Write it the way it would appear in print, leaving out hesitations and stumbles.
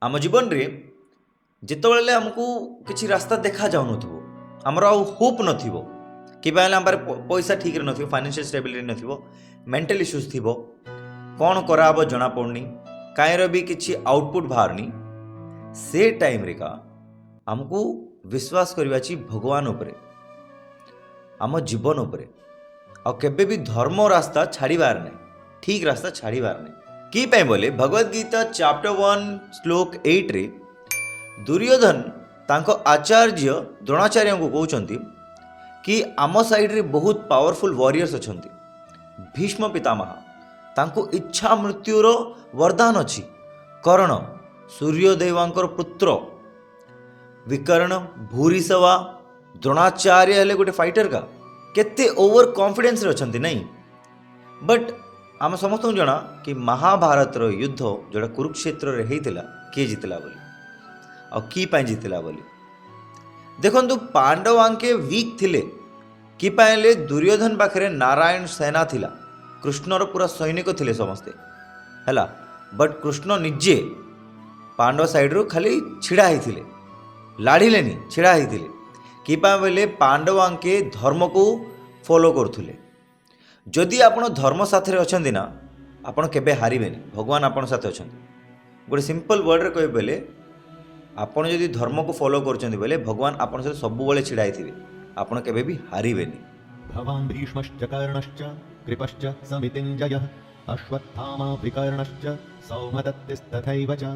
आम जीवन रे जितेबाला आमको किसी रास्ता देखा जाऊन आमर आउ होप नथिबो कि पैसा ठीक न फाइनेंशियल स्टेबिलिटी न मेंटल इश्यूज थी कौन कराब जना पड़नी कहीं भी किसी आउटपुट बाहरनी से टाइम रे का आमको विश्वास करवा भगवान उपरे आम जीवन उपरे आ केबे भी धर्म रास्ता छाड़बार नहीं ठीक रास्ता छाड़बार नहीं कि पाई बोले भगवद गीता चैप्टर 1 श्लोक 8 रे दुर्योधन तांको आचार्य द्रोणाचार्य को कहते कि आम साइड रे बहुत पावरफुल वॉरियर्स अछंती भीष्म पितामह तांको इच्छा मृत्युर वरदान अच्छी कर्ण सूर्यदेवांकर पुत्र विकर्ण भूरिसवा द्रोणाचार्य हेले गोटे फाइटर का केते ओवर कॉन्फिडेंस रे अछंती नहीं बट आम समस्त जना कि महाभारत रो युद्ध जोड़ा कुरुक्षेत्र रे हेइतिला किए जितला बोली आ की पाई जितला बोली देखंतु पांडव आंके वीक थिले कि पाइले दुर्योधन पाखरे नारायण सेना थिला कृष्णर पूरा सैनिक थिले समस्ते हैला बट कृष्ण निजे पांडव साइड रो खाली छिड़ा हिथिले लाढ़िलेनी छिड़ा हिथिले कि पाइले पांडव आंके धर्म को फॉलो करथुले जदि आपण धर्म साथ अच्छा ना आपण केबे हारिबेनी भगवान आपण साथ अच्छा गोटे सिंपल वर्ड रे कहे बेले आपण जदि धर्म को फॉलो करछन्ती बेले भगवान आपण से सब बेले छिड़ाई थिबे आपण केबे भी हारिबेनी भवान् भीष्मश्च कर्णश्च कृपश्च समितिञ्जयः अश्वत्थामा विकर्णश्च सौमदत्तिस्तथैव च